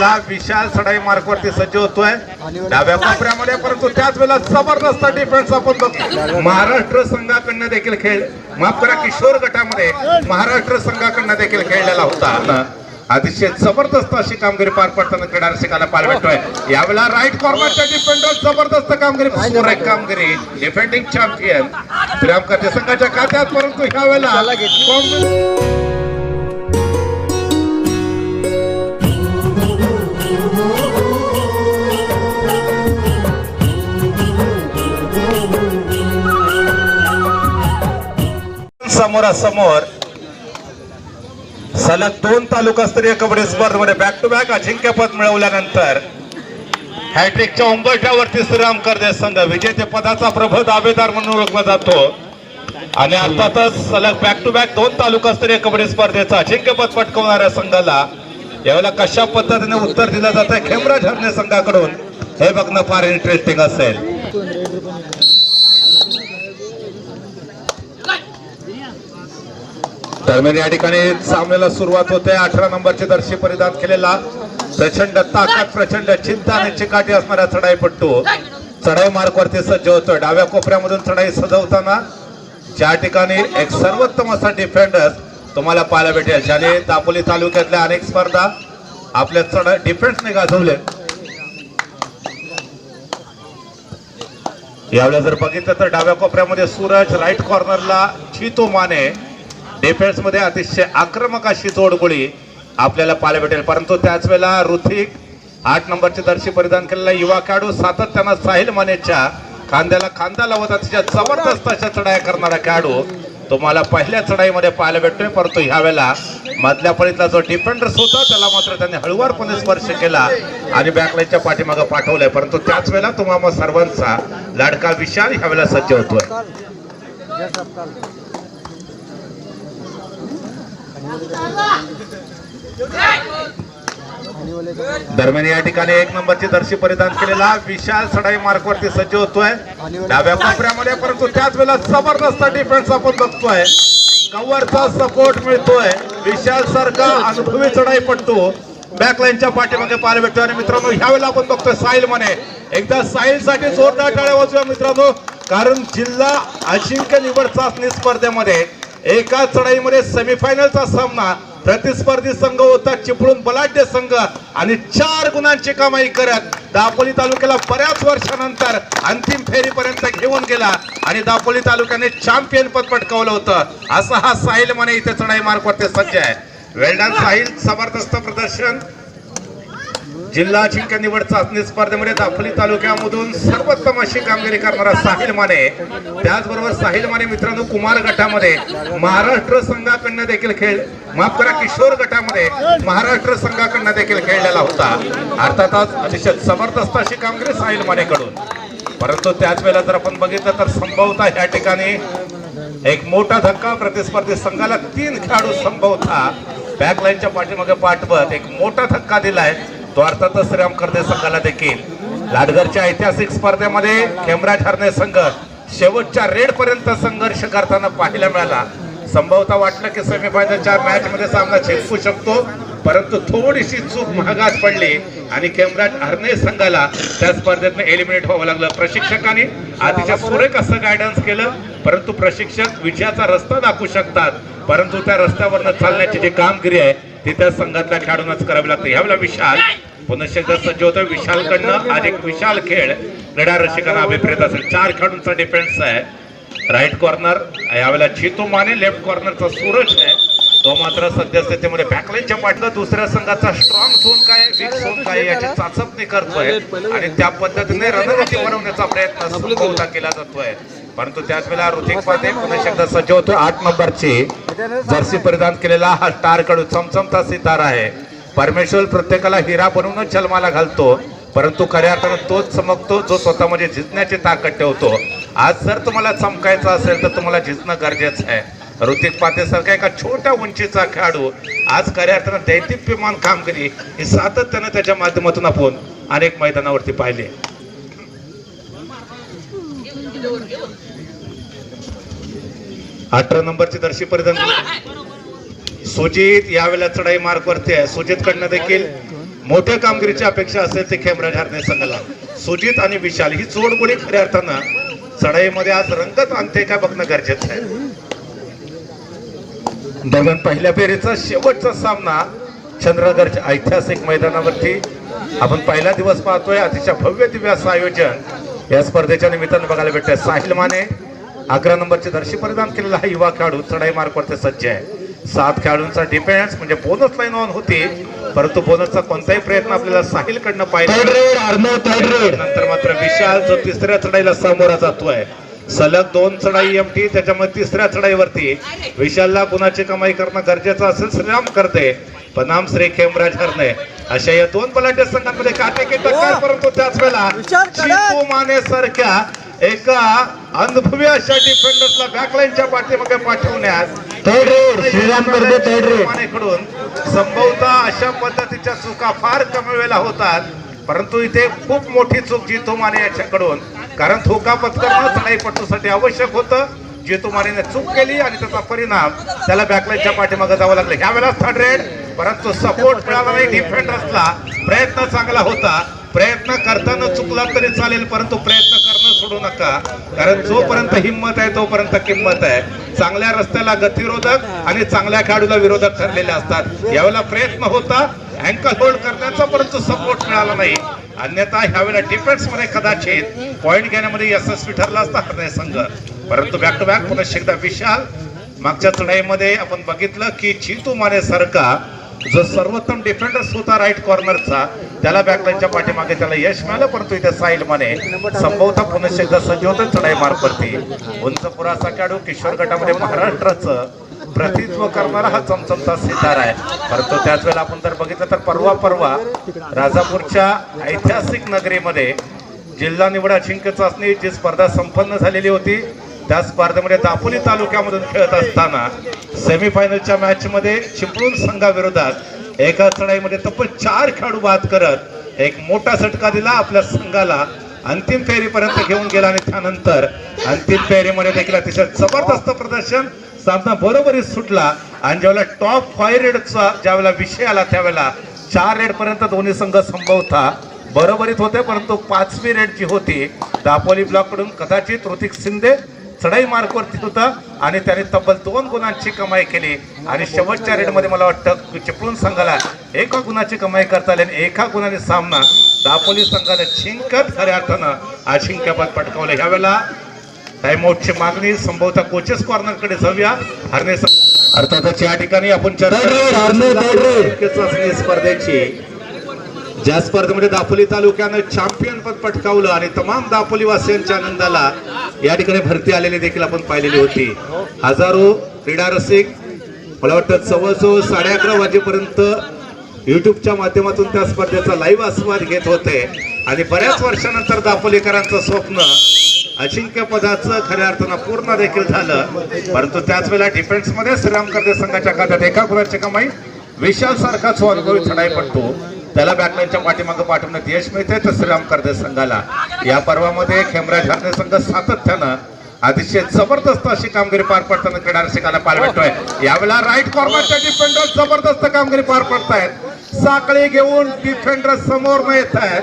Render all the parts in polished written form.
केलेला विशाल चढाई मार्कवरती सज्ज होतोय डाव्या कोपऱ्यामध्ये, परंतु त्याच वेळेला जबरदस्त डिफेन्स आपण बघतो महाराष्ट्र संघाकडनं देखील खेळ, माफ करा, किशोर गटामध्ये महाराष्ट्र संघाकडनं देखील खेळलेला होता. अतिशय जबरदस्त अशी कामगिरी पार पडताना क्रीडा रसिकांना पाहायला भेटतोय. यावेळेला राईट कॉर्नरच्या डिफेंडर जबरदस्त कामगिरी, सुरेख कामगिरी, डिफेंडिंग चॅम्पियन श्रीराम करते संघाच्या खात्यात, परंतु यावेळेला समोरासमोर सलग 2 तालुकास्तरीय कबड्डी स्पर्धेमध्ये बॅक टू बॅक अजिंक्यपद मिळवल्यानंतर हॅट्रिकच्या उंबरठ्यावरती श्रीराम करदे संघ विजेते पदाचा प्रबळ दावेदार म्हणून ओळखला जातो. आणि अर्थातच सलग बॅक टू बॅक 2 तालुकास्तरीय कबड्डी स्पर्धेचा अजिंक्यपद पटकावणाऱ्या संघाला यावेळेला कशा पद्धतीने उत्तर दिलं जात आहे खेमराज हरणे संघाकडून हे बघणं फार इंटरेस्टिंग असेल. दरम्यान या ठिकाणी सामन्याला सुरुवात होते. 18 नंबरचे दर्शी परिधान केलेला प्रचंड ताकद, प्रचंड चिंता आणि चिकाटी असणारा चढाईपट्टू चढाई मार्कवरती सज्ज होतोय. डाव्या कोपऱ्यामधून चढाई सजवताना ज्या ठिकाणी एक सर्वोत्तम असा डिफेंडर्स तुम्हाला पाहायला भेटेल, ज्याने दापोली तालुक्यातल्या अनेक स्पर्धा आपल्या चढाई डिफेन्सने गाजवले. यावेळेला जर बघितलं तर डाव्या कोपऱ्यामध्ये सूरज, राईट कॉर्नरला चितो माने, डिफेन्स मध्ये अतिशय आक्रमक अशी जोडगोळी आपल्याला पाहायला भेटेल. परंतु त्याच वेळेला ऋतिक 8 नंबरचे दर्शी परिधान केलेला युवा खेळाडू सातत्यानं साहिल मानेच्या खांद्याला खांदा लावत अतिशय जबरदस्त अशा चढाई करणारा खेळाडू तुम्हाला पहिल्या चढाईमध्ये पाहायला भेटतोय. परंतु ह्या वेळेला मधल्या फळीतला जो डिफेंडर्स होता त्याला मात्र त्यांनी हळूवारपणे स्पर्श केला आणि बॅकलाईनच्या पाठीमागे पाठवलंय. परंतु त्याच वेळेला तुम्हाला सर्वांचा लाडका विशाल ह्या वेळेला सज्ज होतोय. दरम्यान या ठिकाणी 1 नंबरची दर्शी परिधान केलेला विशाल चढाई मार्कवरती सज्ज होतोय डाव्या कोपऱ्यामध्ये, परंतु त्याच वेळेला जबरदस्त डिफेन्स आपण बघतोय. कव्हरचा सपोर्ट मिळतोय. विशाल सारखा अनुभवी चढाईपट्टू बॅकलाईनच्या पाठीमागे पाहायला भेटतोय. आणि मित्रांनो ह्यावेळेला आपण बघतोय साहिल माने, एकदा साहिल साठी जोरदार टाळ्या वाजवूया मित्रांनो, कारण जिल्हा अजिंक्य निवड चाचणी स्पर्धेमध्ये एका चढाईमध्ये सेमीफायनलचा सामना प्रतिस्पर्धी संघ होता चिपळूण बलाढ्य संघ आणि 4 गुणांची कमाई करत दापोली तालुक्याला बऱ्याच वर्षानंतर अंतिम फेरीपर्यंत घेऊन गेला आणि दापोली तालुक्याने चॅम्पियन पद पटकावलं होतं. असा हा साहिल माने इथे चढाई मार्कवरती सज्ज आहे. वेल्डन साहिल, जबरदस्त प्रदर्शन. जिल्हा अजिंक्य निवड चाचणी स्पर्धेमध्ये दापोली तालुक्यामधून सर्वोत्तम अशी कामगिरी करणारा साहिल माने. त्याचबरोबर साहिल माने मित्रांनो कुमार गटामध्ये महाराष्ट्र संघाकडनं देखील खेळ, माफ करा, किशोर गटामध्ये महाराष्ट्र संघाकडनं देखील खेळलेला होता. अर्थातच अतिशय जबरदस्त अशी कामगिरी साहिल मानेकडून. परंतु त्याच वेळेला जर आपण बघितलं तर संभवता या ठिकाणी एक मोठा धक्का प्रतिस्पर्धी संघाला 3 खेळाडू संभवता बॅकलाईनच्या पाठीमागे पाठवत एक मोठा धक्का दिलाय. तो अर्थातच श्रीराम करदे संघाला देखील. लाडघरच्या ऐतिहासिक स्पर्धेमध्ये खेमराज हरणे संघ शेवटच्या रेड पर्यंत संघर्ष करताना पाहायला मिळाला. संभवता वाटलं की सेमीफायनलच्या मॅच मध्ये सामना जिंकू शकतो, परंतु थोडीशी चूक महागात पडली आणि खेमराज हरणे संघाला त्या स्पर्धेतून एलिमिनेट व्हावं लागलं. प्रशिक्षकांनी अतिशय सुरेख असं गायडन्स केलं, परंतु प्रशिक्षक विजयाचा रस्ता दाखवू शकतात, परंतु त्या रस्त्यावरनं चालण्याची जी कामगिरी आहे ती त्या संघातल्या खेळाडूंनाच करावी लागते. ह्यावेळेला विशाल पुन्हा सज्ज होतो. विशालकडनं आज एक विशाल खेळ क्रीडा रसिकांना अभिप्रेत असेल. 4 खेळाडूंचा डिफेन्स आहे. राईट कॉर्नर यावेळेला चितो माने, लेफ्ट कॉर्नरचा सूरज आहे, तो मात्र सध्या स्थितीमध्ये बॅकलाईनच्या पाठला दुसऱ्या संघाचा स्ट्रॉंग झोन काय, वीक झोन काय याची चाचपणी करतोय आणि त्या पद्धतीने रणनीती बनवण्याचा प्रयत्न संभवता केला जातोय. परंतु त्याच वेळेला ऋतिक पाटे पुन्हा एकदा सज्ज होतो. 8 नंबरची जर्सी परिधान केलेला हा स्टार कडू चमचमता सितारा आहे. परमेश्वर प्रत्येकाला हिरा बनवूनच जन्माला घालतो, परंतु खऱ्या अर्थानं तोच चमकतो जो स्वतःमध्ये जिंकण्याची ताकद ठेवतो. आज जर तुम्हाला चमकायचं असेल तर तुम्हाला जिंकणं गरजेचं आहे. ऋतिक पाटे सारखा एका छोट्या उंचीचा खेळाडू आज खऱ्या अर्थानं दैदिप्यमान कामगिरी ही सातत्यानं त्याच्या माध्यमातून आपण अनेक मैदानावरती पाहिले. 18 नंबरची दर्शी परिधान सुजित यावेळेला चढाई मार्कवरती आहे. सुजित कडनं देखील मोठ्या कामगिरीची अपेक्षा असेल ते खेमराज हरणे संघाला. सुजित आणि विशाल ही जोडगोळी खऱ्या अर्थानं चढाईमध्ये आज रंगत आणते का बघणं गरजेचं आहे. दरम्यान पहिल्या फेरीचा शेवटचा सामना चंद्रगडच्या ऐतिहासिक मैदानावरती आपण पहिला दिवस पाहतोय. अतिशय भव्य दिव्य असं आयोजन या स्पर्धेच्या निमित्तानं बघायला भेटतंय. साहिल माने 11 नंबरचे दर्शी परिधान केलेला हा युवा खेळाडू चढाई मार्कवरती सज्ज आहे. 7 खेळाडूंचा डिफेन्स म्हणजे बोनस लाईन ऑन होती, परंतु बोनसचा कोणताही प्रयत्न आपल्याला साहिल कडनं पाहिजे. नंतर मात्र विशाल जो तिसऱ्या चढाईला सामोरा जातोय. सलग 2 चढाई एमटी, त्याच्यामध्ये तिसऱ्या चढाईवरती विशालला गुणाची कमाई करणं गरजेचं असेल. श्रीराम करते पनाम श्री खेमराज हरणे अशा या 2 बलाढ्य संघांमध्ये काटेकी टक्कर, परंतु त्याच वेळेला चितू माने सारख्या एका अनुभवी अशा डिफेंडर्सला बॅकलाईनच्या पाठीमागे पाठवण्यात मानेकडून संभवतः अशा पद्धतीच्या चुका फार कमी वेळेला होतात, परंतु इथे खूप मोठी चूक जितू माने याच्याकडून, कारण धोका पत्करणं चढाईपटूसाठी आवश्यक होतं. जितू मानेने चूक केली आणि त्याचा परिणाम त्याला बॅकलाईनच्या पाठीमागे जावं लागलं. ह्यावेळेला थर्ड रेड, परंतु सपोर्ट मिळाला नाही डिफेंडर्सला. प्रयत्न चांगला होता, प्रयत्न करताना चुकला तरी चालेल, परंतु प्रयत्न करणं सोडू नका, कारण जोपर्यंत हिंमत आहे तोपर्यंत किंमत आहे. चांगल्या रस्त्याला गतिरोधक आणि चांगल्या खेळाडूला विरोधक ठरलेले असतात. यावेळेला प्रयत्न होता अँकल होल्ड करण्याचा, परंतु सपोर्ट मिळाला नाही. अन्यथा ह्यावेळेला डिफेन्स मध्ये कदाचित पॉइंट घेण्यामध्ये यशस्वी ठरला असता हरणे संघ, परंतु बॅक टू बॅक पुन्हा एकदा विशाल. मागच्या चढाईमध्ये आपण बघितलं की चितू माने सारखा जो सर्वोत्तम डिफेंडर्स होता राईट कॉर्नरचा, त्याला बॅकलाईनच्या पाठीमागे त्याला यश मिळालं, परंतु इथे साहिल माने संभवतः पुन्हा एकदा सज्ज होतं चढाई मार्कवरती. उंच पुराचा खेळाडू किशोर गटामध्ये महाराष्ट्राचं प्रतिनिधित्व करणारा हा चमचमता सितारा आहे. परंतु त्याच वेळेला आपण जर बघितलं तर परवा राजापूरच्या ऐतिहासिक नगरीमध्ये जिल्हा निवड अजिंक्य चाचणी जी स्पर्धा संपन्न झालेली होती, त्या स्पर्धेमध्ये दापोली तालुक्यामधून खेळत असताना सेमीफायनलच्या मॅच मध्ये चिपळूण संघाविरोधात एका चढाईमध्ये तब्बल 4 खेळाडू बाद करत एक मोठा झटका दिला. आपल्या संघाला अंतिम फेरीपर्यंत घेऊन गेला आणि त्यानंतर अंतिम फेरीमध्ये देखील अतिशय जबरदस्त प्रदर्शन, सामना बरोबरीत सुटला. आणि ज्यावेळेला टॉप 5 रेडचा ज्यावेळेला विषय आला त्यावेळेला 4 रेड पर्यंत दोन्ही संघ संभवतः बरोबरीत होते, परंतु 5वी रेड जी होती दापोली ब्लॉक कडून कदाचित ऋतिक शिंदे चढाई मार्कवरती होता आणि त्याने तब्बल 2 गुणांची कमाई केली. आणि शेवटच्या रेडमध्ये मला वाटतं चिपळूण संघाला 1 गुणाची कमाई करता आली आणि 1 गुणाने सामना दापोली संघाने जिंकत खऱ्या अर्थानं अजिंक्यपद पटकावलं. ह्यावेळेला टाइमआउटची मागणी संभवतः कोचेस कॉर्नर कडे जाऊया. हरणे अर्थातच या ठिकाणी आपण स्पर्धेची ज्या स्पर्धेमध्ये दापोली तालुक्यानं चॅम्पियन पद पटकावलं आणि तमाम दापोली वासियांच्या आनंदाला या ठिकाणी भरती आलेली देखील आपण पाहिलेली होती. हजारो क्रीडा रसिक मला वाटतं जवळजवळ 11:30 वाजेपर्यंत युट्यूबच्या माध्यमातून त्या स्पर्धेचा लाईव्ह आस्वाद घेत होते आणि बऱ्याच वर्षानंतर दापोलीकरांचं स्वप्न अजिंक्य पदाचं खऱ्या अर्थानं पूर्ण देखील झालं. परंतु त्याच वेळेला डिफेन्स मध्ये श्रीराम करते संघाच्या खात्यात 1 गुणाची कमाई. विशाल सारखा जो अनुभवी चढाईपटू त्याला बॅकलाईनच्या पाठीमागे पाठवण्यात यश मिळते तर श्रीराम करते संघाला. या पर्वामध्ये खेमराज हरणे संघ सातत्यानं अतिशय जबरदस्त अशी कामगिरी पार पडताना क्रीडा रसिकाला पाहायला भेटतोय. यावेळेला राईट कॉर्नरच्या डिफेंडर जबरदस्त कामगिरी पार पडतायत. साखळी घेऊन डिफेंडर समोर न येत आहेत.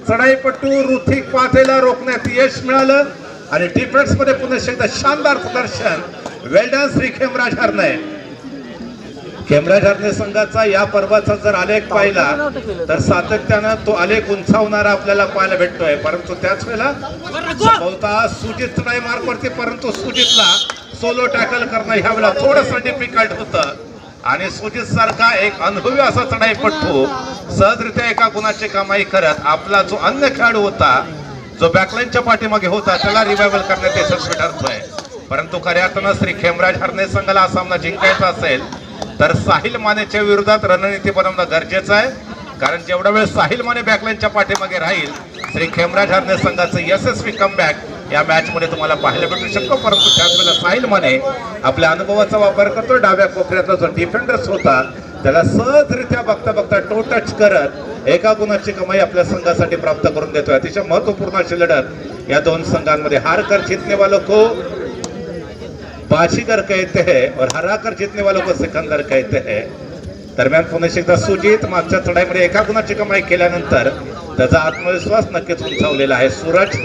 चढाईपटू ऋतिक पाथेला रोखण्यात यश मिळालं आणि डिफेन्स मध्ये पुन्हा एकदा शानदार प्रदर्शन. वेल डन श्री खेमराज हरणे. खेमराज हरणे संघाचा या पर्वाचा जर आलेख पाहिला तर सातत्यानं तो आलेख उंचावणारा आपल्याला पाहायला भेटतोय. परंतु त्याच वेळेला बहुता सुजित चढाई मार्कवरती, परंतु सुजितला सोलो टॅकल करणं ह्यावेळेला थोडंसं डिफिकल्ट होतं आणि सुजित सारखा एक अनुभवी असा चढाईपटू सहजरित्या 1 गुणाची कमाई करत आपला जो अन्य खेळाडू होता जो बॅकलाईनच्या पाठीमागे होता त्याला रिवायवल करण्यात यशस्वी ठरतोय. परंतु खऱ्या अर्थानं श्री खेमराज हरणे संघाला हा सामना जिंकायचा असेल तर साहिल मानेच्या विरोधात रणनीती बनवणं गरजेचं आहे, कारण जेवढा वेळ साहिल माने बॅकलाईनच्या पाठीमागे राहील श्री खेमराज हरणे संघाचं यशस्वी कमबॅक या मॅच मध्ये तुम्हाला पाहायला भेटू शकतो. परंतु त्याच वेळेला साहिल माने आपल्या अनुभवाचा वापर करतो. डाव्या कोपऱ्यातला जो डिफेंडर्स होता त्याला सहजरित्या बघता टो टच करत 1 गुणाची कमाई आपल्या संघासाठी प्राप्त करून देतोय. अतिशय महत्वपूर्ण अशी लढत या 2 संघांमध्ये. हार कर जीतने वालों को बाजीगर कहते हैं और हरा कर जीतने वालों को सिकंदर कहते हैं. दरम्यान पुन्हा एकदा सुजित मागच्या चढाईमध्ये एका गुणाची कमाई केल्यानंतर त्याचा आत्मविश्वास नक्कीच उंचावलेला आहे. सूरज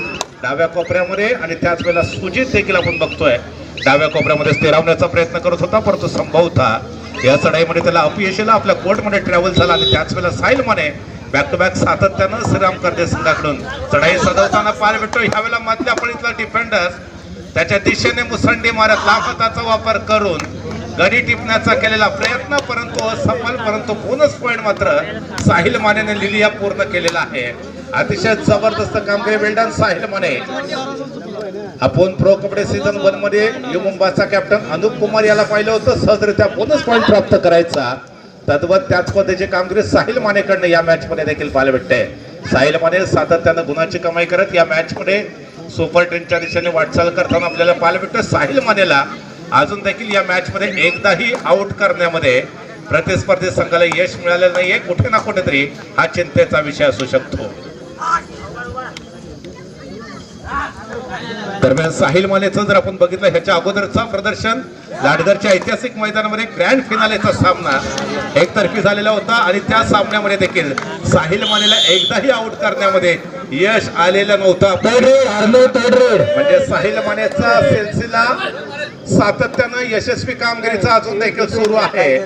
डाव्या कोपऱ्यामध्ये आणि त्याच वेळेला सुजित देखील आपण बघतोय डाव्या कोपऱ्यामध्ये स्थिरावण्याचा प्रयत्न करत होता, परंतु संभवतः या चढाईमध्ये त्याला अपयशाला आपल्या कोर्टमध्ये ट्रॅव्हल झाला आणि त्याच वेळेला Sahil Mane back to back सातत्यानं श्रीराम करदे संघाकडून चढाई सजवताना पाहायला भेटतो. ह्यावेळेला मधल्या फळीतला डिफेंडर्स त्याच्या दिशेने मुसंडी मारत लाफाताचा वापर करून गडी टिपण्याचा केलेला प्रयत्न परंतु असफल, परंतु बोनस पॉइंट मात्र साहिल मानेने लिलिया पूर्ण केलेला आहे. अतिशय जबरदस्त कामगिरी वेल्डन साहिल माने. आपण प्रो कबड्डी सीझन 1 मध्ये यू मुंबाचा कॅप्टन अनुप कुमार याला पाहिलं होतं सहजरित्या बोनस पॉइंट प्राप्त करायचा. तद्वत त्याच पद्धतीची कामगिरी साहिल मानेकडनं या मॅच मध्ये देखील पाहायला भेटते. साहिल माने सातत्यानं गुणाची कमाई करत या मॅच मध्ये सुपर 10च्या दिशेने वाटचाल करताना आपल्याला पाहायला भेटतं. साहिल मानेला अजून देखील या मॅच मध्ये एकदाही आउट करण्यामध्ये प्रतिस्पर्धी संघाला यश मिळालेलं नाहीये. कुठे ना कुठेतरी हा चिंतेचा विषय असू शकतो. दरम्यान साहिल मानेचं जर आपण बघितलं ह्याच्या अगोदरचा प्रदर्शन लाडगरच्या ऐतिहासिक मैदानामध्ये ग्रँड फिनालेचा सामना एकतर्फी झालेला होता आणि त्या सामन्यामध्ये देखील साहिल मानेला एकदाही आउट करण्यामध्ये यश आलेलं नव्हतं. म्हणजे साहिल मानेचा सिलसिला सातत्यानं यशस्वी कामगिरीचा अजून देखील सुरू आहे.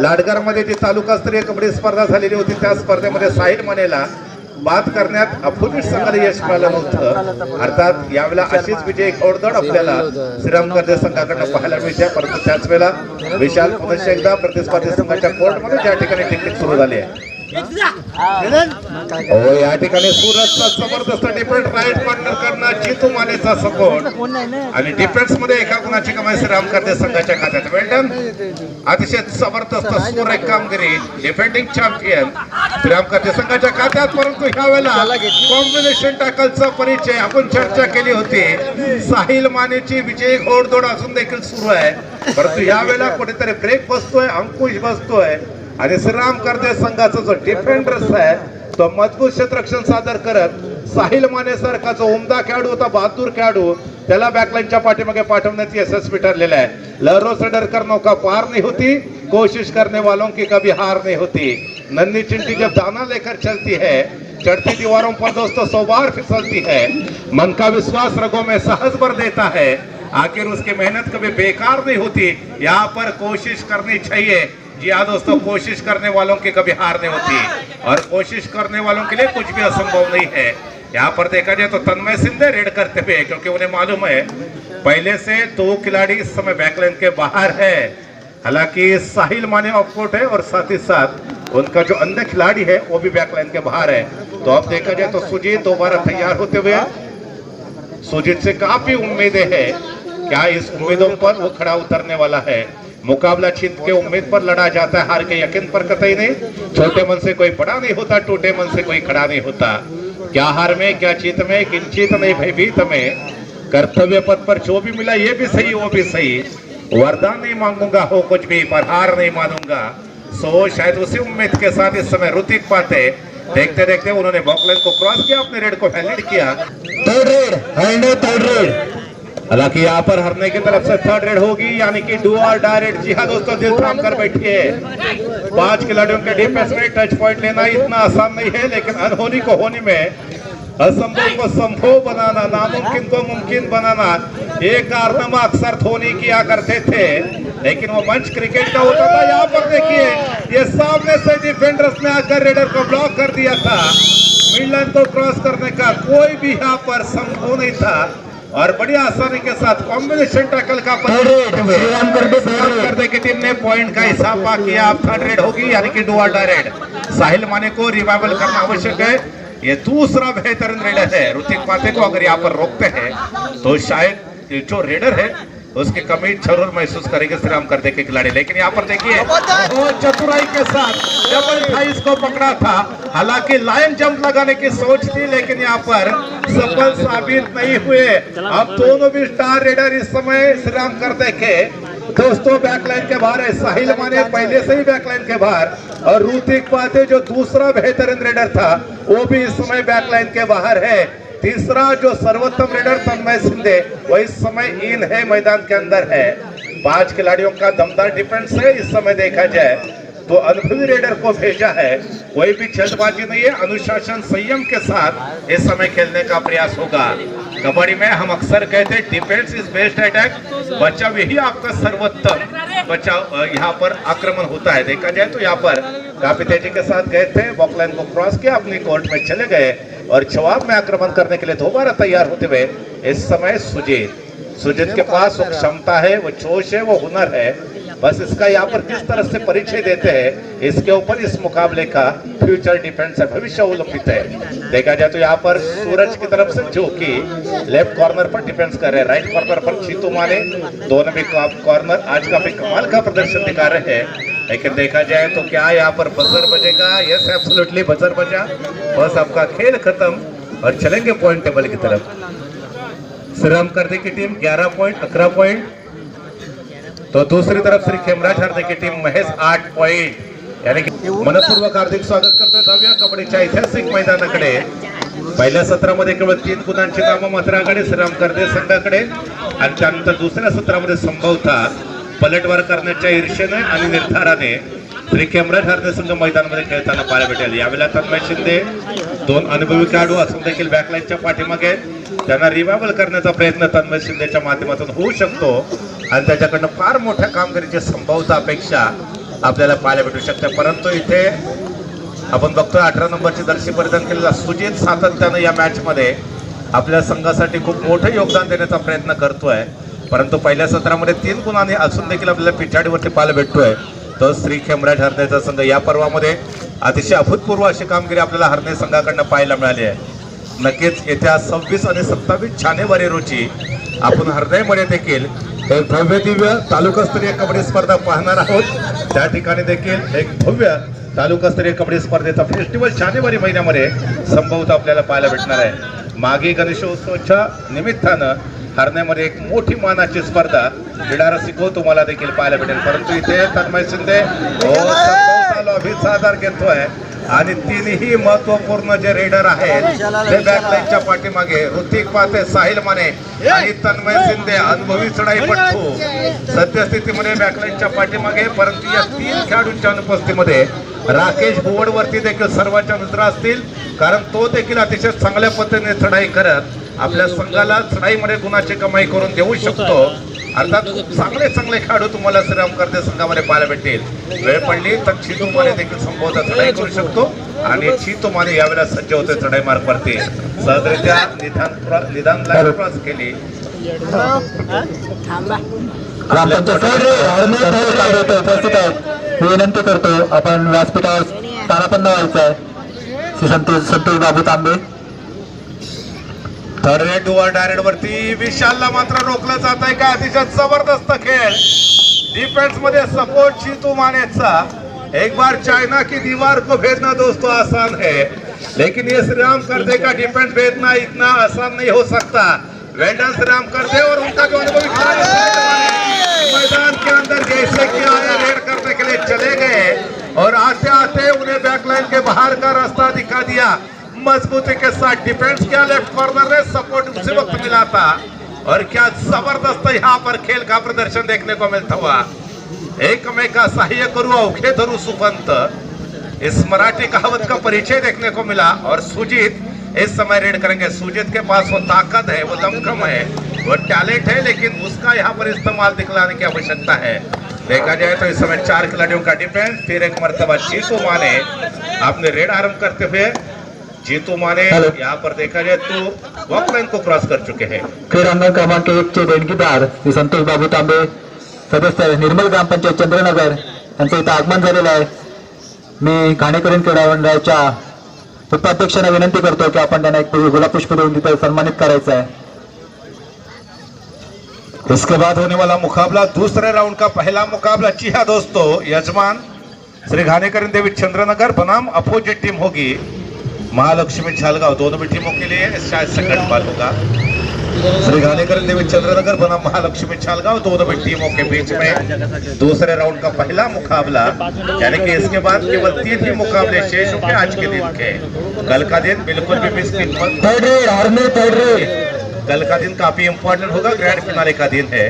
लाडगरमध्ये जी तालुकास्तरीय कबड्डी स्पर्धा झालेली होती त्या स्पर्धेमध्ये साहिल मानेला बाद करण्यात अपूर्वी संघाला यश मिळालं नव्हतं. अर्थात यावेळेला अशीच विजय घोडदौड आपल्याला श्रीराम करदे संघाकडनं पाहायला मिळते. परंतु त्याच वेळेला विशाल पुन्हा एकदा प्रतिस्पर्धी संघाच्या कोर्टमध्ये ज्या ठिकाणी टिकटिक सुरू झाली आहे या ठिकाणी सूरजचा जबरदस्त डिफेंस राईट कॉर्नर करणं जितू मानेचा सपोर्ट आणि डिफेन्स मध्ये एका गुणाची कमाई श्रीराम करदे संघाच्या खात्यात. वेल्डन अतिशय जबरदस्त सुरेख कामगिरी डिफेंडिंग चॅम्पियन श्रीराम करदे संघाच्या खात्यात. परंतु ह्या वेळेला कॉम्बिनेशन टॅकलचा परिचय आपण चर्चा केली होती. साहिल मानेची विजयी घोडदौड अजून देखील सुरू आहे, परंतु ह्या वेळेला कुठेतरी ब्रेक बसतोय, अंकुश बसतोय आणि श्रीराम करदे संघाचा जो डिफेंडर्स आहे तो मजबूत क्षेत्ररक्षण सादर करत साहिल माने सारखा जो उमदा खेळाडू होता, बहादूर खेळाडू, त्याला बॅकलाइनच्या पाठीमागे पाठवण्यात यशस्वी ठरलेला आहे. लहरों से डर कर नौका पार नहीं होती, कोशिश करने वालों की कभी हार नहीं होती. नन्ही चिंटी जब दाना लेकर चलती है, चढ़ती दीवारों पर दोस्तों 100 बार फिसलती है. मन का विश्वास रगों में साहस भर देता है, आखिर उसकी मेहनत कभी बेकार नहीं होती. यहाँ पर कोशिश करनी चाहिए. जी हाँ दोस्तों, कोशिश करने वालों की कभी हार नहीं होती और कोशिश करने वालों के लिए कुछ भी असंभव नहीं है. यहाँ पर देखा जाए तो तन्मय सिंधे रेड करते हुए, क्योंकि उन्हें मालूम है पहले से 2 खिलाड़ी इस समय बैकलाइन के बाहर है. हालांकि साहिल माने ऑफकोर्ट है और साथ ही साथ उनका जो अन्य खिलाड़ी है वो भी बैकलाइन के बाहर है. तो अब देखा जाए तो सुजीत दोबारा तैयार होते हुए, सुजीत से काफी उम्मीदें है. क्या इस उम्मीदों पर वो खड़ा उतरने वाला है? मुकाबला जीत के उम्मीद पर लड़ा जाता है, हार के यकीन पर कतई नहीं. छोटे मन से कोई बड़ा नहीं होता, टूटे मन से कोई खड़ा नहीं होता. क्या हार में, क्या जीत में, किंचित नहीं भयभीत में. कर्तव्य पथ पर जो भी मिला ये भी सही वो भी सही. वरदान नहीं मांगूंगा हो कुछ भी, पर हार नहीं मानूंगा. सो शायद उसी उम्मीद के साथ इस समय ऋतिक पाते देखते देखते उन्होंने बॉक्लाइन को क्रॉस किया, अपने रेड को वैलिड किया. Third red. हालांकि यहाँ पर हरने की तरफ से थर्ड रेड होगी, यानी कि डू और डायरेक्ट. जी हाँ दोस्तों, दिल थाम कर बैठिए. 5 खिलाड़ियों के डिफेंस में टच पॉइंट लेना इतना आसान नहीं है, लेकिन अनहोनी को होने में, असंभव को संभव बनाना, नामुमकिन को मुमकिन बनाना, ये कारनामा अक्सर धोनी किया करते थे, लेकिन वो मंच क्रिकेट का होता था. यहाँ पर देखिए ये सामने से डिफेंडर्स ने आकर रेडर को ब्लॉक कर दिया था. मिडलाइन को क्रॉस करने का कोई भी यहाँ पर संभव नहीं था और बड़ी आसानी के साथ कॉम्बिनेशन टैकल का करदे की टीम ने पॉइंट का हिसाब पा किया. अब थर्ड रेड होगी, यानी कि डू और डायरेक्ट. साहिल माने को रिवाइवल करना आवश्यक है. ये दूसरा बेहतरीन रेडर है. ऋतिक पाते को अगर यहाँ पर रोकते हैं तो शायद जो रेडर है उसकी कमी जरूर महसूस करेंगे श्रीराम करदे के खिलाड़ी. लेकिन यहाँ पर देखिए बहुत चतुराई के साथ डबल थाइस को पकड़ा था. हालांकि लाइन जंप लगाने की सोच थी, लेकिन यहाँ पर सफल साबित नहीं हुए. अब दोनों भी स्टार रेडर इस समय श्रीराम करदे के दोस्तों बैकलाइन के बाहर है. साहिल माने पहले से ही बैकलाइन के बाहर और ऋतिक पाते जो दूसरा बेहतरीन रेडर था वो भी इस समय बैकलाइन के बाहर है. तीसरा जो सर्वोत्तम रेडर तन्मय सिंधे वो इस समय इन है, मैदान के अंदर है. 5 खिलाड़ियों का दमदार डिफेंस है इस समय देखा जाए तो अनुभवी रेडर को भेजा है। कोई भी जल्दबाजी नहीं है, अनुशासन संयम के साथ इस समय खेलने का प्रयास होगा। कबड्डी में हम अक्सर कहते हैं डिफेंस इज बेस्ट अटैक, बचाव यही आपका सर्वोत्तम बचाव। यहाँ पर आक्रमण होता है, देखा जाए तो यहाँ पर काफी तेजी के साथ गए थे, बॉक्स लाइन को क्रॉस किया, अपनी कोर्ट में चले गए और जवाब में आक्रमण करने के लिए दोबारा तैयार होते हुए इस समय सुजीत के पास वो क्षमता है, वो जोश है, वो हुनर है। बस इसका यहाँ पर किस तरह से परिचय देते हैं, इसके ऊपर इस मुकाबले का फ्यूचर डिफेंस है, भविष्य अवलंबित है। देखा जाए तो यहाँ पर सूरज की तरफ से जो कि लेफ्ट कॉर्नर पर डिफेंस कर रहे हैं, राइट कॉर्नर पर चीतू माने, दोनों भी कॉर्नर आज काफी कमाल का प्रदर्शन दिखा रहे हैं। लेकिन देखा जाए तो क्या यहाँ पर बजर बजेगा? यस एब्सोल्युटली बजर बजा, बस आपका खेल खत्म और चलेंगे पॉइंट टेबल की तरफ। श्रीराम करदे की टीम 11 पॉइंट 11 पॉइंट, तो दूसरी तरफ श्री खेमराज हरदे की टीम महज 8 पॉइंट। यानी की मनपूर्वक हार्दिक स्वागत करतोय जाऊया कबड्डीच्या ऐतिहासिक मैदानाकडे। पहिल्या सत्रामध्ये केवळ 3 गुणांची नाममात्र आघाडी श्रीराम करदे संघाकडे आणि त्यानंतर दुसऱ्या सत्रामध्ये संभवता पलटवार करण्याच्या ईर्षेने आणि निर्धाराने श्री खेमराज हरदे संघ मैदानामध्ये खेळताना पाहायला भेटेल। यावेळेला तन्मय शिंदे 2 अनुभवी खेळाडू असून देखील बॅकलाईनच्या पाठीमागे त्यांना रिवायवल करण्याचा प्रयत्न तन्मय शिंदेच्या माध्यमातून होऊ शकतो आणि त्याच्याकडनं फार मोठ्या कामगिरीची संभाव्यता अपेक्षा आपल्याला पाहायला भेटू शकते। परंतु इथे आपण बघतोय 18 नंबरची जर्सी परिधान केलेला सुजीत सातत्यानं या मॅच मध्ये आपल्या संघासाठी खूप मोठं योगदान देण्याचा प्रयत्न करतोय। परंतु पहिल्या सत्रामध्ये 3 गुणांनी असून देखील आपल्याला पिछाडीवरती पाहायला भेटतोय तो श्री खेमराज हरदेचा संघ। या पर्वामध्ये अतिशय अभूतपूर्व अशी कामगिरी आपल्याला हरणे संघाकडनं पाहायला मिळाली आहे। नक्कीच येत्या 26 आणि 27 जानेवारी रोजी आपण हरण्यामध्ये देखील एक भव्य दिव्य तालुकास्तरीय कबड्डी स्पर्धा पाहणार आहोत। त्या ठिकाणी देखील एक भव्य तालुकास्तरीय कबड्डी स्पर्धेचा फेस्टिवल जानेवारी महिन्यामध्ये संभवत आपल्याला पाहायला भेटणार आहे। मागे गणेशोत्सवाच्या निमित्तानं हरण्यामध्ये एक मोठी मानाची स्पर्धा बिडारा सिको तुम्हाला देखील पाहायला भेटेल। परंतु इथे तन्मय शिंदे लॉबी सादर घेतोय आणि तीनही महत्वपूर्ण जे रेडर आहेत ते बॅकलाईनच्या पाठीमागे ऋतिक पाते, साहिल माने आणि तन्मय शिंदे अनुभवी चढाईपटू सद्यस्थितीमध्ये बॅकलाईनच्या पाठीमागे। परंतु या 3 खेळाडूंच्या अनुपस्थितीमध्ये राकेश भुवडवरती देखील सर्वांच्या नजरा असतील, कारण तो देखील अतिशय चांगल्या पद्धतीने चढाई करत आपल्या संघाला चढाईमध्ये गुणाची कमाई करून देऊ शकतो। अर्थात चांगले खेळाडू तुम्हाला श्रीराम करदे संघामध्ये पाहायला भेटतील। वेळ पडली तर चीतू माने देखील संभवतः चढाई करू शकतो आणि चीतू माने यावेळेला सज्ज होते चढाई मार्ग वरती सहजरित्या निदान लाईन क्रॉस केली। विनंती करतो आपण व्यासपीठावर तारापन्न व्हायचं आहे। संतोष बाबू तांबे थर्ड रेड डुअर डायरेक्ट वरती विशालला मात्र रोखलं जात आहे का? अतिशय जबरदस्त खेळ डिफेंस मध्ये सपोर्ट चीतू मानेचा। एक बार चाइना की दीवार को भेजना दोस्तों आसान है, लेकिन ये श्रीराम करदे का डिफेंस भेजना इतना आसान नहीं हो सकता। वेल्डन श्रीराम करदे और उनका जो अनुभवी मैदान के अंदर जैसे कि आए रेड करने के लिए चले गए और आते आते उन्हें बैकलाइन के बाहर का रास्ता दिखा दिया। मजबूती के साथ डिफेंस किया, लेफ्ट कॉर्नर में सपोर्ट उसी वक्त मिला था और क्या जबरदस्त यहाँ पर खेल का प्रदर्शन देखने को मिलता हुआ। एकमेका सहाय्य करू औखे धरू सुपंत, इस मराठी कहावत का परिचय देखने को मिला। और सुजीत इस समय रेड करेंगे। सुजीत के पास वो ताकत है, वो दमखम है, वो टैलेंट है, लेकिन उसका यहाँ पर इस्तेमाल दिखलाने की आवश्यकता है। देखा जाए तो इस समय 4 खिलाड़ियों का डिफेंस, फिर एक मर्तबा चीतू माने आपने रेड आरंभ करते हुए चीतू माने यहाँ पर देखा जाए तो वॉक लाइन को क्रॉस कर चुके हैं। क्रीडांगण क्रमांक 1 चे देणगीदार श्री संतोष बाबू तांबे, सदस्य निर्मल ग्रामपंचायत चंद्रनगर यांचं इथं आगमन झालेलं आहे। मी घाणेकरीण क्रीडा मंडळाच्या उपाध्यक्षांना विनंती करतो की आपण त्यांना एक गुलाब पुष्प देऊन तिथे सन्मानित करायचं है। इसके बाद होने वाला मुकाबला दूसरे राउंड का पहला मुकाबला। जी हाँ दोस्तों, यजमान श्री घाणेकरीण देवी चंद्रनगर बनाम अपोजिट टीम होगी महालक्ष्मी छालगांव। दोनों भी टीमों के लिए शायद सेकंड बार होगा। श्री घाणेकरीण देवी चंद्रनगर बनाम महालक्ष्मी छालगांव, दोनों भी टीमों के बीच में दूसरे राउंड का पहला मुकाबला। यानी कि इसके बाद केवल 3 ही मुकाबले शेष होंगे आज के दिन के। कल का दिन बिल्कुल भी मिस मत। कल का दिन काफी इंपॉर्टेंट होगा, ग्रैंड फिनाले का दिन है।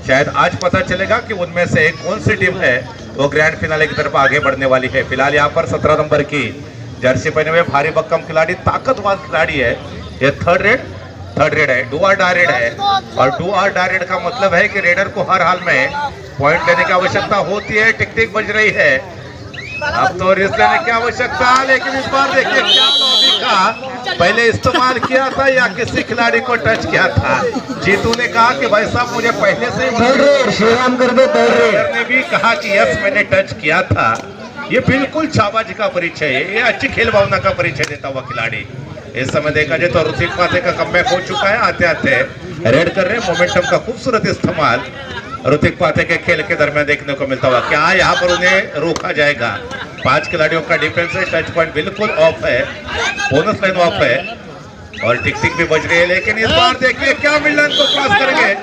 शायद आज पता चलेगा कि उनमें से कौन सी टीम है वो ग्रैंड फिनाले की तरफ आगे बढ़ने वाली है। फिलहाल यहाँ पर 17 नंबर की जर्सी पहने हुए भारी भक्कम खिलाड़ी, ताकतवर खिलाड़ी है। ये थर्ड रेड है, डू और डाई रेड है। और डू और डाई रेड का मतलब है कि रेडर को हर हाल में पॉइंट लेने की आवश्यकता होती है। टिक टिक बज रही है, अब तो रिस्क लेने की आवश्यकता, लेकिन इस बार देखिए क्या लॉबी का पहले इस्तेमाल किया था या किसी खिलाड़ी को टच किया था। जीतू ने कहा कि भाई साहब मुझे पहले से ही, श्रीराम कर दे। रेडर ने भी कहा कि यस मैंने टच किया था। ये बिल्कुल छाबाजी का परिचय है, ये अच्छी खेल भावना का परिचय देता हुआ खिलाड़ी। इस समय देखा जाए तो ऋतिक पाथे का कमबैक हो चुका है। आते आते रेड कर रहे हैं, मोमेंटम का खूबसूरत इस्तेमाल ऋतिक पाथे के खेल के दरमियान देखने को मिलता हुआ। क्या यहाँ पर उन्हें रोका जाएगा? 5 खिलाड़ियों का डिफेंस है, टच पॉइंट बिल्कुल ऑफ है, बोनस लाइन ऑफ है और टिक टिक भी बज रही है। लेकिन इस बार देखिए क्या मिलन को क्रॉस करेंगे,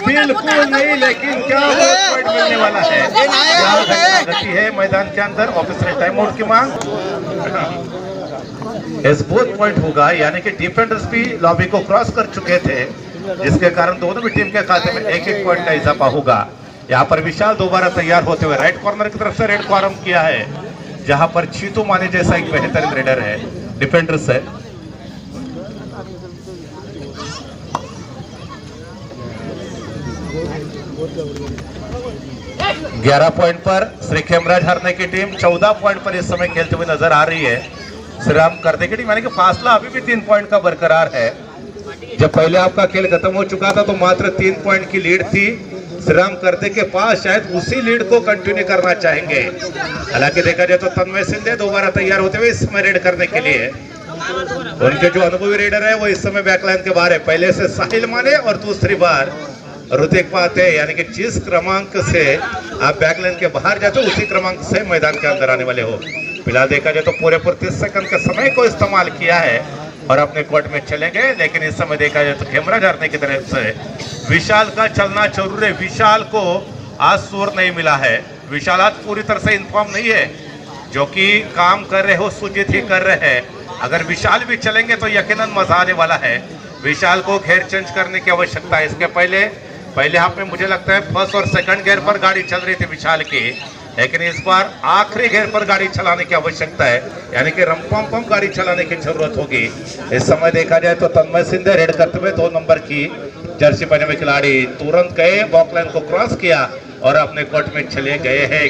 बिल्कुल नहीं, लेकिन क्या पॉइंट मिलने वाला है। क्या गति है मैदान के अंदर, ऑफिसर टाइम आउट की मांग। इस बोथ पॉइंट होगा, यानी कि डिफेंडर्स भी लॉबी को क्रॉस कर चुके थे, जिसके कारण दोनों भी टीम के खाते में एक एक पॉइंट का इजाफा होगा। यहाँ पर विशाल दोबारा तैयार होते हुए राइट कॉर्नर की तरफ से रेड को आरंभ किया है, जहां पर चीतू माने जैसा एक बेहतरीन रेडर है, डिफेंडर्स है। ग्यारह पॉइंट पर श्री खेमराज हरने की टीम 14 पॉइंट पर इस समय खेलते हुए नजर आ रही है। श्रीराम करते की टीम, यानी कि फासला अभी भी 3 पॉइंट का बरकरार है। जब पहले आपका खेल खत्म हो चुका था तो मात्र 3 पॉइंट की लीड थी श्रीराम करते के पास, शायद उसी लीड को कंटिन्यू करना चाहेंगे। हालांकि देखा जाए तो तन्मय सिंधे दोबारा तैयार होते हुए इस समय रेड करने के लिए। उनके जो अनुभवी रेडर है वो इस समय बैकलाइन के बाहर है, पहले से साहिल माने और दूसरी बार ऋतिक पाथे, यानी कि जिस क्रमांक से आप बैकलाइन के बाहर जाते हो उसी क्रमांक से मैदान के अंदर आने वाले हो। फिलहाल देखा जाए तो पूरे 30 सेकंड के समय को इस्तेमाल किया है और अपने कोर्ट में चले गए। लेकिन इस समय देखा जाए तो खेमराज हरने की तरफ से विशाल का चलना जरूर है। विशाल को आज शोर नहीं मिला है, विशाल आज पूरी तरह से इन्फॉर्म नहीं है। जो कि काम कर रहे हो सुजीत ही कर रहे हैं, अगर विशाल भी चलेंगे तो यकीनन मजा आने वाला है। विशाल को घेर चेंज करने की आवश्यकता है। इसके पहले हाफ में मुझे लगता है फर्स्ट और सेकंड गियर पर गाड़ी चल रही थी विशाल की, लेकिन इस बार आखिरी गियर पर गाड़ी चलाने की आवश्यकता है, यानी कि रंपम पम गाड़ी चलाने की जरूरत होगी। इस समय देखा जाए तो तन्मय सिंधे रेड करते हुए 2 नंबर की जर्सी पहने हुए खिलाड़ी तुरंत गए, बॉक्लाइन को क्रॉस किया और अपने कोर्ट में चले गए हैं।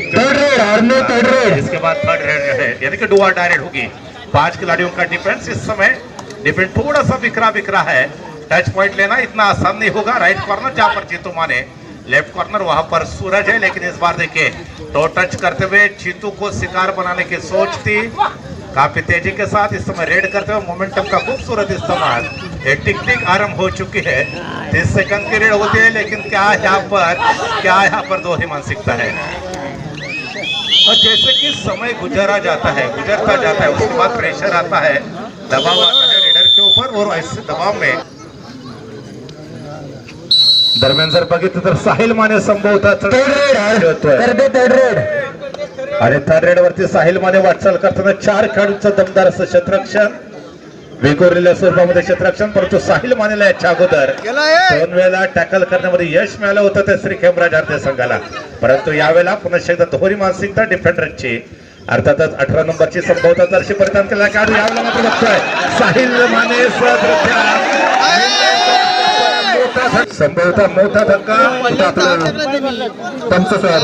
इसके बाद थर्ड रेड है, यानी कि डू और डाई रेड होगी। 5 खिलाड़ियों का डिफेंस, इस समय डिफेंस थोड़ा सा बिखरा है। टच पॉइंट लेना इतना आसान नहीं होगा। राइट कॉर्नर जहां पर जीतू माने, लेफ्ट कॉर्नर वहां पर सूरज है। लेकिन इस बार देखिए तो टच करते हुए जीतू को शिकार बनाने की सोच थी, काफी तेजी के साथ इस समय रेड करते हुए मोमेंटम का खूबसूरत इस्तेमाल। एक टिक टिक आरंभ हो चुकी है, 30 सेकंड की रेड होती है। लेकिन क्या यहाँ पर दो ही मानसिकता है, और जैसे कि समय गुजरता जाता है उसके बाद प्रेशर आता है, दबाव आता है रेडर के ऊपर, और ऐसे दबाव में दरम्यान जर बघितलं तर साहिल माने संभवतः आणि थर्ड रेड वरती साहिल माने वाटचाल करताना 4 खेळाडूंचं दमदार असं क्षेत्ररक्षण, विखुरलेल्या स्वरूपामध्ये क्षेत्ररक्षण, परंतु साहिल मानेला याच्या अगोदर 2 वेळा टॅकल करण्यामध्ये यश मिळालं होतं त्या श्री खेमराज हरणे संघाला, परंतु यावेळेला पुन्हा एकदा दोहरी मानसिकता डिफेंडरची, अर्थातच 18 नंबरची संभवतः जर्सी परिधान केलेला खेळाडू यावेळेला मात्र बघतोय साहिल माने संभवतः मोठा धक्का पंच सर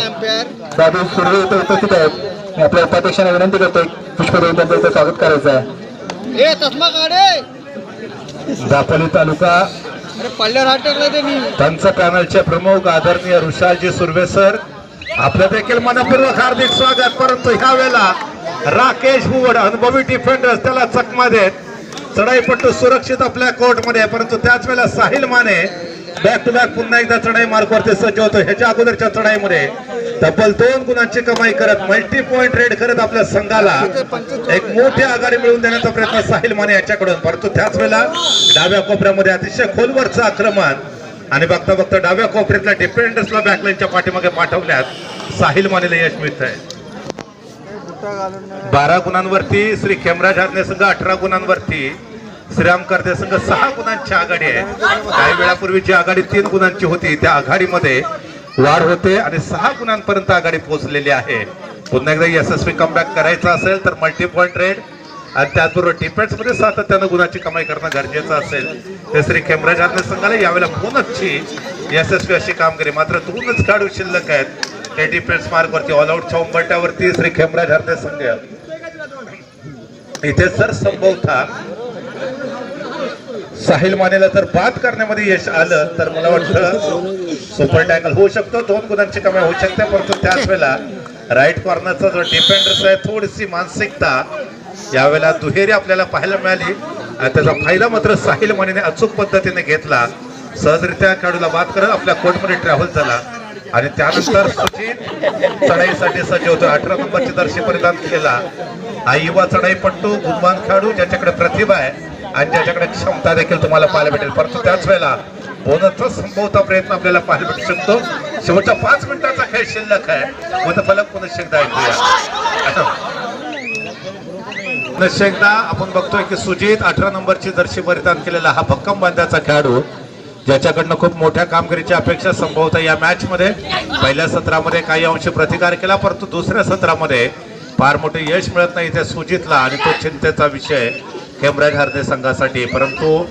दादू सुर्वे इथे उपस्थित आहेत। आपल्या उपाध्यक्षांना विनंती करतो पुष्प देऊन त्यांचं स्वागत करायचं आहे। दापोली तालुका पंच पॅनलचे प्रमुख आदरणीय ऋषालजी सुर्वे सर, आपलं देखील मनपूर्वक हार्दिक स्वागत। परंतु ह्या वेळेला राकेश बुवड अनुभवी डिफेंडर्स त्याला चकमा देत, चढाईपट्टू सुरक्षित आपल्या कोर्टमध्ये, परंतु त्याच वेळेला Sahil Mane back to back पुन्हा एकदा चढाई मार्कवरती सज्ज होतो। ह्याच्या अगोदरच्या चढाईमध्ये तब्बल 2 गुणांची कमाई करत, मल्टी पॉइंट रेड करत आपल्या संघाला एक मोठी आघाडी मिळवून देण्याचा प्रयत्न साहिल माने याच्याकडून, परंतु त्याच वेळेला डाव्या कोपऱ्यामध्ये अतिशय खोलवरचं आक्रमण आणि बघता बघता डाव्या कोपऱ्यातल्या डिफेंडर्सला बॅकलाईनच्या पाठीमागे पाठवल्यात साहिल मानेला यश मिळत आहे। 12 गुणांवरती श्री खेमराज हरणे संघ, 18 गुणांवरती श्रीराम करते संघ 6 गुणांची आघाडी आहे। काही वेळापूर्वी जी आघाडी 3 गुणांची होती त्या आघाडीमध्ये वाढ होते होते आणि 6 गुणांपर्यंत आघाडी पोहोचलेली आहे. पुन्हा एकदा यशस्वी कमबॅक करायचा असेल तर मल्टी पॉइंट रेड आणि त्याचबरोबर डिफेन्स मध्ये सातत्यानं गुणाची कमाई करणं गरजेचं असेल. ते श्री खेमराज हार्दिक संघाला यावेळेला बोनसची यशस्वी अशी कामगिरी. मात्र 2च खेळाडू शिल्लक आहेत ते डिफेन्स मार्क वरती. ऑल आउटच्या उंबरट्यावरती श्री खेमराज हार्दिक संघ इथे जर संभवता साहिल मानेला जर बाद करण्यामध्ये यश आलं तर मला वाटतं सुपर टॅकल होऊ शकतो, 2 गुणांची कमाई होऊ शकते. परंतु त्याच वेळेला राईट कॉर्नरचा जो डिफेंडर्स आहे थोडीशी मानसिकता यावेळेला दुहेरी आपल्याला पाहायला मिळाली आणि त्याचा फायदा मात्र साहिल मानेने अचूक पद्धतीने घेतला. सहजरित्या खेळाडूला बाद करत आपल्या कोर्टमध्ये ट्रॅव्हल झाला आणि त्यानंतर सुजित चढाईसाठी सज्ज होतो. 18 नंबरची जर्सी परिधान केलेला हा युवा चढाईपट्टू गुणवान खेळाडू ज्याच्याकडे प्रतिभा आहे आणि ज्याच्याकडे क्षमता देखील तुम्हाला पाहायला भेटेल. परंतु त्याच वेळेला बोनसचा संभवता प्रयत्न आपल्याला पाहायला भेटू शकतो. शेवटच्या 5 मिनिटाचा खेळ शिल्लक आहे. गुणफलक पुन्हा एकदा ऐकूया. पुन्हा एकदा आपण बघतोय की सुजित 18 नंबरची जर्सी परिधान केलेला हा भक्कम बांध्याचा खेळाडू ज्याच्याकडनं खूप मोठ्या कामगिरीची अपेक्षा संभवता या मॅच मध्ये पहिल्या सत्रामध्ये काही अंशी प्रतिकार केला, परंतु दुसऱ्या सत्रामध्ये फार मोठे यश मिळत नाही त्या सुजितला आणि तो चिंतेचा विषय खेमराज हार्दिक संघासाठी. परंतु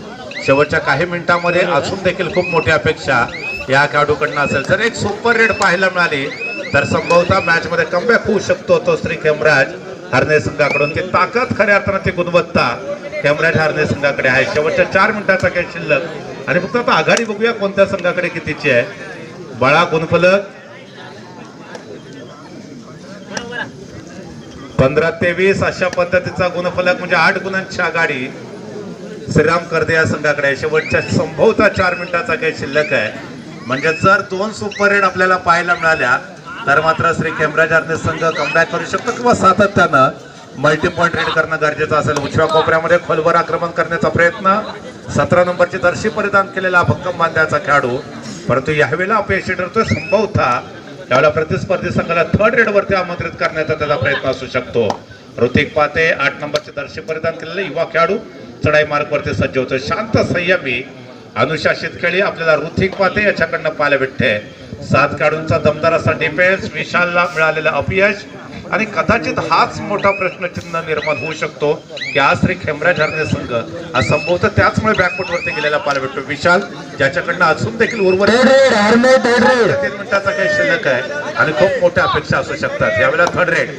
शेवटच्या काही मिनिटांमध्ये असून देखील खूप मोठी अपेक्षा या खेळाडूकडनं असेल. जर एक सुपर रेड पाहायला मिळाली तर संभवतः मॅच मध्ये कमबॅक होऊ शकतो तो श्री खेमराज हार्दिक संघाकडून. ती ताकद खऱ्या अर्थानं ती गुणवत्ता खेमराज हार्दिक संघाकडे आहे. शेवटच्या 4 मिनिटाचा खेळ शिल्लक आणि फक्त आता आघाडी बघूया कोणत्या संघाकडे कितीची आहे. बाळा गुणफलक 15-20 अशा पद्धतीचा गुणफलक म्हणजे 8 गुणांची आघाडी श्रीराम करदे या संघाकडे. शेवटच्या संभवता 4 मिनिटाचा काही शिल्लक आहे. म्हणजे जर 2 सुपर रेड आपल्याला पाहायला मिळाल्या तर मात्र श्री खेमराज हार्दिक संघ कमबॅक करू शकतो किंवा सातत्यानं मल्टी पॉइंट रेड करणं गरजेचं असेल. उजव्या कोपऱ्यामध्ये खोलवर आक्रमण करण्याचा प्रयत्न 17 नंबरची जर्सी परिधान केलेला भक्कम बांध्याचा खेळाडू. परंतु यावेळेला अपयशी ठरतोय. संभवता त्यावेळेला प्रतिस्पर्धी संघाला 3rd रेड वरती आमंत्रित करण्याचा त्याचा प्रयत्न असू शकतो. ऋतिक पाते 8 नंबरची जर्सी परिधान केलेले युवा खेळाडू चढाई मार्ग वरती सज्ज होतो. शांत संयमी अनुशासित खेळी आपल्याला ऋतिक पाते याच्याकडनं पाहायला भेटते. 7 खेळाडूंचा दमदार असा डिफेन्स, विशालला मिळालेलं अपयश आणि कदाचित हाच मोठा प्रश्नचिन्ह निर्माण होऊ शकतो की आज श्री खेमराज हार्दिक संघ आज संभवतः त्याचमुळे बॅकफुट वरती गेलेला पाहायला भेटतो. विशाल ज्याच्याकडनं अजून देखील उर्वरित 3 मिनिटाचा काही शिल्लक आहे आणि खूप मोठ्या अपेक्षा असू शकतात. यावेळेला 3rd रेड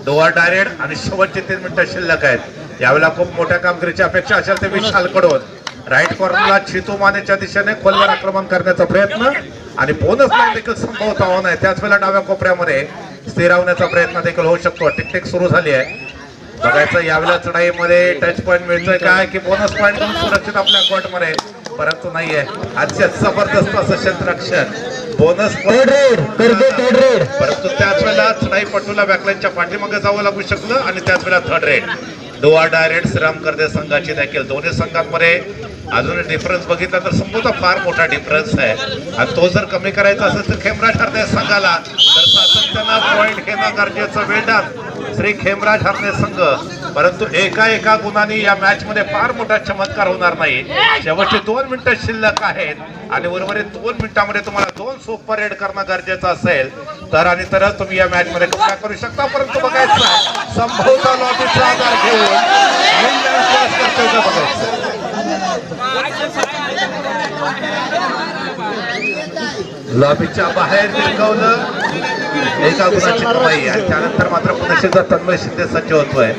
डोअर डायरेक्ट आणि शेवटचे 3 मिनिटं शिल्लक आहेत. यावेळेला खूप मोठ्या कामगिरीची अपेक्षा असेल ते विशाल कडून. राईट कॉर्नरला चितू मानेच्या दिशेने खोलवर आक्रमण करण्याचा प्रयत्न आणि बोनस लाईन देखील संभवता होणार आहे. त्याच वेळेला डाव्या कोपऱ्यामध्ये स्थिरावण्याचा प्रयत्न देखील होऊ शकतो. टिकटिक सुरू झाली आहे. बघायचं यावेळेला चढाईमध्ये टच पॉईंट मिळतोय काय की बोनस पॉईंट सुरक्षित आपल्या कोर्टमध्ये, परंतु नाहीये. आजच्या जबरदस्त असं क्षेत्ररक्षण बोनस परंतु त्याच वेळेला चढाईपटूला बॅकलाईनच्या पाठीमागे जावं लागू शकलं आणि त्याच वेळेला 3rd रेड डोआ डायरेक्ट श्रीराम करदे संघाची देखील. दोन्ही संघांमध्ये अजून डिफरन्स बघितला तर संपूर्ण फार मोठा डिफरन्स आहे आणि तो जर कमी करायचा असेल तर खेमराज हार्दिक संघाला तर सातत्यानं पॉईंट घेणं गरजेचं. वेळात श्री खेमराज हार्दिक संघ, परंतु एका गुणाने या मॅच मध्ये फार मोठा चमत्कार होणार नाही. शेवटचे 2 मिनिटं शिल्लक आहेत आणि उर्वरित 2 मिनिटांमध्ये तुम्हाला 2 सुपर रेड करणं गरजेचं असेल तर आणि तरच तुम्ही या मॅच मध्ये कमबॅक करू शकता. परंतु बघायचं संभवता लॉबीचा आधार घेऊन बघायचं लॉबीच्या बाहेर निघवलं 1 गुणाची कमाई आणि त्यानंतर मात्र पुन्हा एकदा तन्मय शिंदे सज्ज होतोय.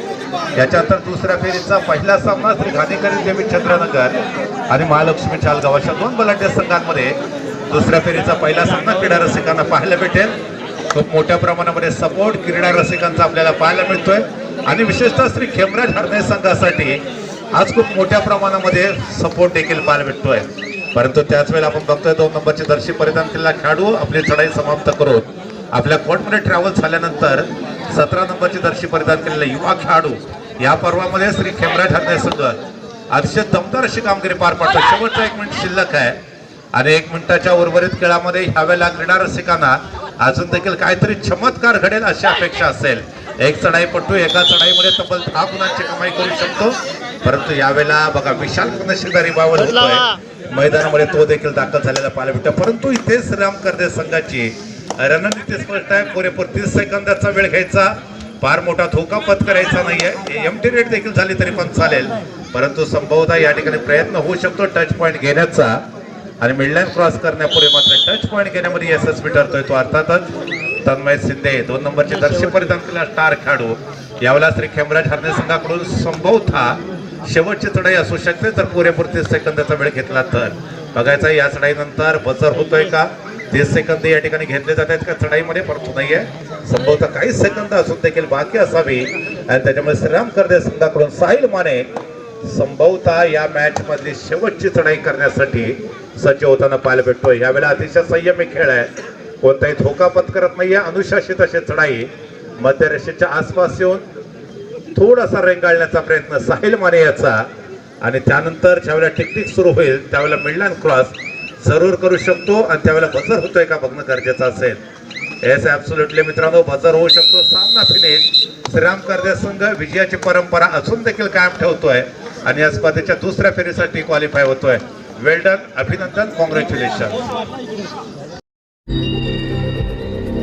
याच्यानंतर दुसऱ्या फेरीचा पहिला सामना श्री घाणेकरी देवी चंद्रनगर आणि महालक्ष्मी चालगाव अशा 2 बलाढ्य संघांमध्ये दुसऱ्या फेरीचा पहिला सामना क्रीडा रसिकांना पाहायला भेटेल. खूप मोठ्या प्रमाणामध्ये सपोर्ट क्रीडा रसिकांचा आपल्याला पाहायला मिळतोय आणि विशेषतः श्री खेमराज हार्दिक संघासाठी आज खूप मोठ्या प्रमाणामध्ये सपोर्ट देखील पाहायला भेटतोय. परंतु त्याच वेळेला आपण बघतोय 2 नंबरची जर्सी परिधान केलेला खेळाडू आपली चढाई समाप्त करून आपल्या कोर्टमध्ये ट्रॅव्हल झाल्यानंतर 17 नंबरची जर्सी परिधान केलेला युवा खेळाडू या पर्वामध्ये श्री खेमराज हार्दिक संघ अतिशय दमदार अशी कामगिरी पार पाडतो. शेवटचा 1 मिनिट शिल्लक आहे आणि 1 मिनिटाच्या उर्वरित खेळामध्ये ह्यावेळेला क्रीडा रसिकांना अजून देखील काहीतरी चमत्कार घडेल अशी अपेक्षा असेल. एक चढाईपटू एका चढाईमध्ये तब्बल 10 गुणांची कमाई करू शकतो. परंतु यावेळेला बघा विशाल शेजारी बावल होतोय मैदानामध्ये, तो देखील दाखल झालेला पाहायला भेटतो. परंतु इथे श्रीराम करदे संघाची रणनीती स्पष्ट आहे. पुरेपूर 30 सेकंदाचा वेळ घ्यायचा, फार मोठा धोका पत्करायचा नाहीये. एमटी रेट देखील झाली तरी पण चालेल, परंतु संभवतः या ठिकाणी प्रयत्न होऊ शकतो टच पॉईंट घेण्याचा आणि मिडलाईन क्रॉस करण्यापूर्वी मात्र टच पॉईंट घेण्यामध्ये यशस्वी ठरतोय तो अर्थातच तन्मय शिंदे. 2 नंबरचे दर्शी परिधान केलेला स्टार खेळाडू. यावेळेला श्री खेमराज हरणे संघाकडून संभवतः शेवटची चढाई असू शकते जर पुरेपूर 30 सेकंदाचा वेळ घेतला तर. बघायचा या चढाईनंतर बजर होतोय का, 30 सेकंद या ठिकाणी घेतले जात आहेत का चढाईमध्ये, परंतु नाहीये. संभवतः काही सेकंद असून देखील बाकी असावी आणि त्याच्यामुळे श्रीराम करदे संघाकडून साहिल माने संभवतः या मॅच मधली शेवटची चढाई करण्यासाठी सज्ज होताना पाहायला भेटतोय. यावेळेला अतिशय संयमी खेळ आहे, कोणताही धोका पत्करत नाहीये. अनुशासित अशी चढाई मध्यरेषेच्या आसपास येऊन थोडासा रेंगाळण्याचा प्रयत्न साहिल माने याचा आणि त्यानंतर ज्यावेळेला टिकटिक सुरू होईल त्यावेळेला मिडलाईन क्रॉस जरूर करू शकतो आणि त्यावेळेला बजर होतोय का बघणं गरजेचं असेल. येस ऍब्सोल्युटली मित्रांनो, बजर होऊ शकतो. सामना फिनिश. श्रीराम करदे संघ विजयाची परंपरा अजून देखील कायम ठेवतोय आणि या स्पर्धेच्या दुसऱ्या फेरीसाठी क्वालिफाय होतोय. वेल डन, अभिनंदन, कॉंग्रॅच्युलेशन. Thank you.